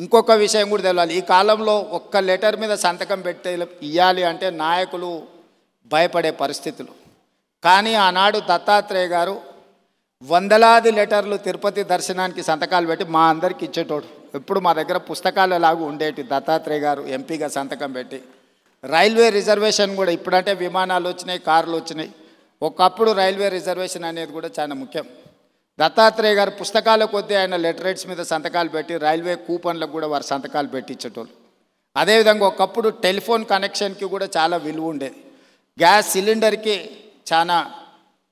ఇంకొక విషయం కూడా తెలియాలి. ఈ కాలంలో ఒక్క లెటర్ మీద సంతకం పెట్టి ఇవ్వాలి అంటే నాయకులు భయపడే పరిస్థితులు. కానీ ఆనాడు దత్తాత్రేయ గారు వందలాది లెటర్లు తిరుపతి దర్శనానికి సంతకాలు పెట్టి మా అందరికి ఇచ్చేటోడు. ఎప్పుడు మా దగ్గర పుస్తకాలు లాగా ఉండేటి. దత్తాత్రేయ గారు ఎంపీగా సంతకం పెట్టి రైల్వే రిజర్వేషన్ కూడా, ఇప్పుడంటే విమానాలు వచ్చినాయి, కార్లు వచ్చినాయి, ఒకప్పుడు రైల్వే రిజర్వేషన్ అనేది కూడా చాలా ముఖ్యం. దత్తాత్రేయ గారు పుస్తకాల కొద్దీ ఆయన లెటరేట్స్ మీద సంతకాలు పెట్టి రైల్వే కూపన్లకు కూడా వారు సంతకాలు పెట్టించేటోళ్ళు. అదేవిధంగా ఒకప్పుడు టెలిఫోన్ కనెక్షన్కి కూడా చాలా విలువ ఉండేది. గ్యాస్ సిలిండర్కి చాలా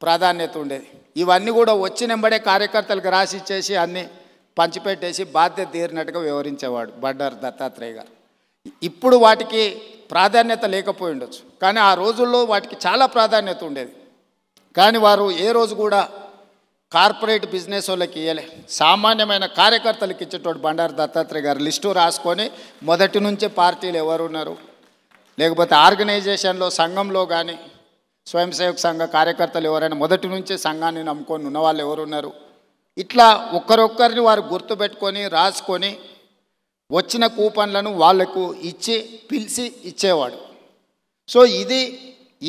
ప్రాధాన్యత ఉండేది. ఇవన్నీ కూడా వచ్చినెంబడే కార్యకర్తలకు రాసి ఇచ్చేసి అన్నీ పంచిపెట్టేసి బాధ్యత తీరినట్టుగా వివరించేవాడు బండారు దత్తాత్రేయ గారు. ఇప్పుడు వాటికి ప్రాధాన్యత లేకపోయి ఉండొచ్చు, కానీ ఆ రోజుల్లో వాటికి చాలా ప్రాధాన్యత ఉండేది. కానీ వారు ఏ రోజు కూడా కార్పొరేట్ బిజినెస్ వాళ్ళకి ఇవ్వలే, సామాన్యమైన కార్యకర్తలకు ఇచ్చేటోడు బండారు దత్తాత్రేయ గారు. లిస్టు రాసుకొని మొదటి నుంచే పార్టీలు ఎవరున్నారు, లేకపోతే ఆర్గనైజేషన్లో సంఘంలో కానీ స్వయం సేవక సంఘ కార్యకర్తలు ఎవరైనా మొదటి నుంచే సంఘాన్ని నమ్ముకొని ఉన్నవాళ్ళు ఎవరున్నారు, ఇట్లా ఒక్కరొక్కరిని వారు గుర్తుపెట్టుకొని రాసుకొని వచ్చిన కూపన్లను వాళ్లకు ఇచ్చి పిలిచి ఇచ్చేవాడు. సో ఇది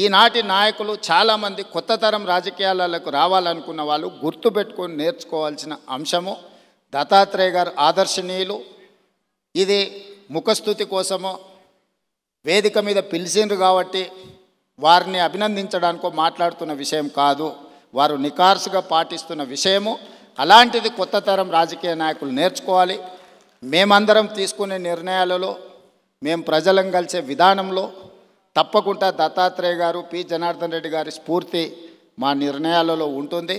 ఈనాటి నాయకులు చాలామంది కొత్త తరం రాజకీయాలకు రావాలనుకున్న వాళ్ళు గుర్తుపెట్టుకొని నేర్చుకోవాల్సిన అంశము. దత్తాత్రేయ గారు ఆదర్శనీయులు. ఇది ముఖస్థుతి కోసమో వేదిక మీద పిలిచిండ్రు కాబట్టి వారిని అభినందించడానికో మాట్లాడుతున్న విషయం కాదు, వారు నికార్సుగా పాటిస్తున్న విషయము. అలాంటిది కొత్త తరం రాజకీయ నాయకులు నేర్చుకోవాలి. మేమందరం తీసుకునే నిర్ణయాలలో, మేము ప్రజలను కలిసే విధానంలో తప్పకుండా దత్తాత్రేయ గారు, పి జనార్దన్ రెడ్డి గారి స్ఫూర్తి మా నిర్ణయాలలో ఉంటుంది.